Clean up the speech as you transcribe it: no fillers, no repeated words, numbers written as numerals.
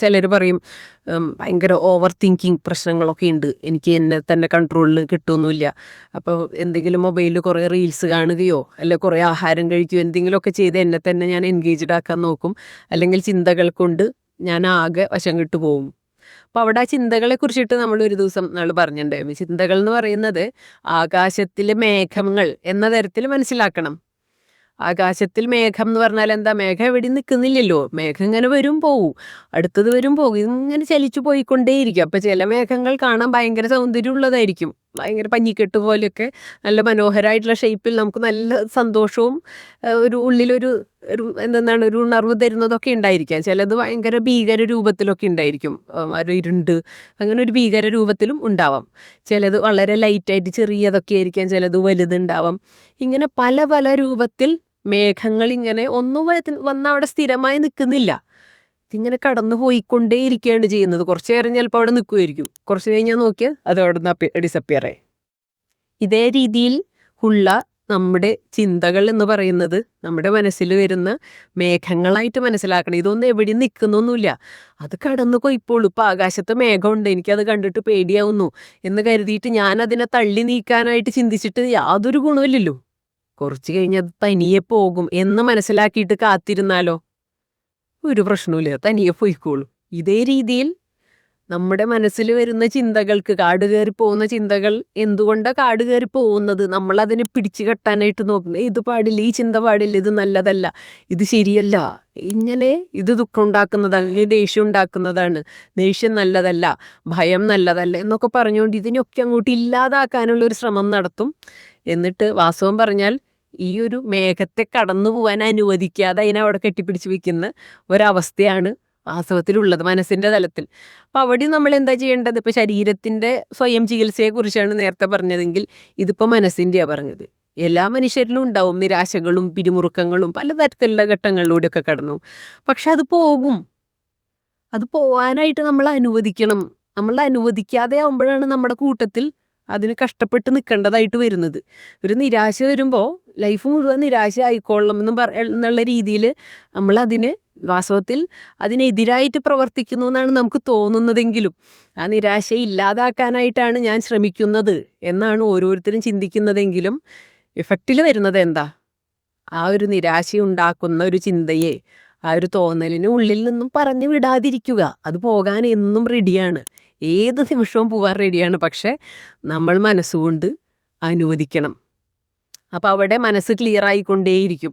ചിലർ പറയും ഭയങ്കര ഓവർ തിങ്കിങ് പ്രശ്നങ്ങളൊക്കെ ഉണ്ട്, എനിക്ക് എന്നെ തന്നെ കൺട്രോളിൽ കിട്ടുമൊന്നുമില്ല. അപ്പോൾ എന്തെങ്കിലും മൊബൈലിൽ കുറേ റീൽസ് കാണുകയോ അല്ലെ കുറേ ആഹാരം കഴിക്കുകയോ എന്തെങ്കിലുമൊക്കെ ചെയ്ത് എന്നെ തന്നെ ഞാൻ എൻഗേജ്ഡ് ആക്കാൻ നോക്കും. അല്ലെങ്കിൽ ചിന്തകൾ കൊണ്ട് ഞാൻ ആകെ വശം കിട്ടു പോകും. അപ്പോൾ അവിടെ ആ ചിന്തകളെ കുറിച്ചിട്ട് നമ്മൾ ഒരു ദിവസം നമ്മൾ പറഞ്ഞിട്ടുണ്ടായിരുന്നു. ചിന്തകൾ എന്ന് പറയുന്നത് ആകാശത്തിലെ മേഘങ്ങൾ എന്ന തരത്തിൽ മനസ്സിലാക്കണം. ആകാശത്തിൽ മേഘം എന്ന് പറഞ്ഞാൽ എന്താ? മേഘം എവിടെ നിൽക്കുന്നില്ലല്ലോ, മേഘം ഇങ്ങനെ വരും പോവും, അടുത്തത് വരും പോകും, ഇങ്ങനെ ചലിച്ചു പോയിക്കൊണ്ടേയിരിക്കും. അപ്പം ചില മേഘങ്ങൾ കാണാൻ ഭയങ്കര സൗന്ദര്യമുള്ളതായിരിക്കും, ഭയങ്കര പഞ്ഞിക്കെട്ട് പോലെയൊക്കെ നല്ല മനോഹരമായിട്ടുള്ള ഷേപ്പിൽ നമുക്ക് നല്ല സന്തോഷവും ഒരു ഉള്ളിലൊരു എന്താണ് ഒരു ഉണർവ് തരുന്നതൊക്കെ ഉണ്ടായിരിക്കാം. ചിലത് ഭയങ്കര ഭീകര രൂപത്തിലൊക്കെ ഉണ്ടായിരിക്കും, ഒരു ഇരുണ്ട് അങ്ങനെ ഒരു ഭീകര രൂപത്തിലും ഉണ്ടാവാം. ചിലത് വളരെ ലൈറ്റായിട്ട് ചെറിയതൊക്കെ ആയിരിക്കാം, ചിലത് വലുതുണ്ടാവാം. ഇങ്ങനെ പല പല രൂപത്തിൽ മേഘങ്ങൾ ഇങ്ങനെ ഒന്നും വന്ന് അവിടെ സ്ഥിരമായി നിൽക്കുന്നില്ല, ഇതിങ്ങനെ കടന്നു പോയിക്കൊണ്ടേയിരിക്കുകയാണ് ചെയ്യുന്നത്. കുറച്ച് നേരം ചിലപ്പോൾ അവിടെ നിൽക്കുമായിരിക്കും, കുറച്ച് കഴിഞ്ഞാൽ നോക്കിയാൽ അത് അവിടെ നിന്ന് ഡിസപ്പിയർ ആയി. ഇതേ രീതിയിൽ ഉള്ള നമ്മുടെ ചിന്തകൾ എന്ന് പറയുന്നത് നമ്മുടെ മനസ്സിൽ വരുന്ന മേഘങ്ങളായിട്ട് മനസ്സിലാക്കണം. ഇതൊന്നും എവിടെ നിൽക്കുന്നൊന്നുമില്ല, അത് കടന്നു പോയിപ്പോളൂ. ഇപ്പം ആകാശത്ത് മേഘമുണ്ട്, എനിക്കത് കണ്ടിട്ട് പേടിയാവുന്നു എന്ന് കരുതിയിട്ട് ഞാൻ അതിനെ തള്ളി നീക്കാനായിട്ട് ചിന്തിച്ചിട്ട് യാതൊരു ഗുണമില്ലല്ലോ. കുറച്ച് കഴിഞ്ഞ് അത് തനിയെ പോകും എന്ന് മനസ്സിലാക്കിയിട്ട് കാത്തിരുന്നാലോ ഒരു പ്രശ്നമില്ല, തനിയെ പോയിക്കോളൂ. ഇതേ രീതിയിൽ നമ്മുടെ മനസ്സിൽ വരുന്ന ചിന്തകൾക്ക്, കാട് കയറി പോകുന്ന ചിന്തകൾ എന്തുകൊണ്ടാണ് കാട് കയറി പോകുന്നത്? നമ്മളതിനെ പിടിച്ചു കെട്ടാനായിട്ട് നോക്കുന്നത്, ഇത് പാടില്ല, ഈ ചിന്ത പാടില്ല, ഇത് നല്ലതല്ല, ഇത് ശരിയല്ല, ഇങ്ങനെ ഇത് ദുഃഖം ഉണ്ടാക്കുന്നതാണ്, ഇത് ദേഷ്യം ഉണ്ടാക്കുന്നതാണ്, ദേഷ്യം നല്ലതല്ല, ഭയം നല്ലതല്ല എന്നൊക്കെ പറഞ്ഞുകൊണ്ട് ഇതിനൊക്കെ അങ്ങോട്ട് ഇല്ലാതാക്കാനുള്ള ഒരു ശ്രമം നടത്തും. എന്നിട്ട് വാസ്തവം പറഞ്ഞാൽ ഈ ഒരു മേഘത്തെ കടന്നു പോകാൻ അനുവദിക്കാതെ അതിനെ അവിടെ കെട്ടിപ്പിടിച്ച് വയ്ക്കുന്ന ഒരവസ്ഥയാണ് വാസ്തവത്തിലുള്ളത് മനസ്സിൻ്റെ തലത്തിൽ. അപ്പോൾ അവിടെ നമ്മൾ എന്താ ചെയ്യേണ്ടത്? ഇപ്പോൾ ശരീരത്തിൻ്റെ സ്വയം ചികിത്സയെക്കുറിച്ചാണ് നേരത്തെ പറഞ്ഞതെങ്കിൽ ഇതിപ്പോൾ മനസ്സിൻ്റെയാണ് പറഞ്ഞത്. എല്ലാ മനുഷ്യരിലും ഉണ്ടാവും നിരാശകളും പിരിമുറുക്കങ്ങളും പലതരത്തിലുള്ള ഘട്ടങ്ങളിലൂടെയൊക്കെ കടന്നു. പക്ഷെ അത് പോകും, അത് പോകാനായിട്ട് നമ്മൾ അനുവദിക്കണം. നമ്മൾ അനുവദിക്കാതെ ആകുമ്പോഴാണ് നമ്മുടെ കൂട്ടത്തിൽ അതിന് കഷ്ടപ്പെട്ട് നിൽക്കേണ്ടതായിട്ട് വരുന്നത്. ഒരു നിരാശ വരുമ്പോൾ ലൈഫ് മുഴുവൻ നിരാശ ആയിക്കൊള്ളണം എന്നുള്ള രീതിയിൽ നമ്മളതിന് വാസ്തവത്തിൽ അതിനെതിരായിട്ട് പ്രവർത്തിക്കുന്നു എന്നാണ് നമുക്ക് തോന്നുന്നതെങ്കിലും ആ നിരാശ ഇല്ലാതാക്കാനായിട്ടാണ് ഞാൻ ശ്രമിക്കുന്നത് എന്നാണ് ഓരോരുത്തരും ചിന്തിക്കുന്നതെങ്കിലും ഇഫക്റ്റിൽ വരുന്നത് എന്താ? ആ ഒരു നിരാശ ഉണ്ടാക്കുന്ന ഒരു ചിന്തയെ, ആ ഒരു തോന്നലിന് ഉള്ളിൽ നിന്നും പറഞ്ഞു വിടാതിരിക്കുക. അത് പോകാൻ എന്നും റെഡിയാണ്, ഏത് നിമിഷവും പോകാൻ റെഡിയാണ്. പക്ഷെ നമ്മൾ മനസ്സുകൊണ്ട് അനുവദിക്കണം. അപ്പോൾ അവിടെ മനസ്സ് ക്ലിയർ ആയിക്കൊണ്ടേയിരിക്കും.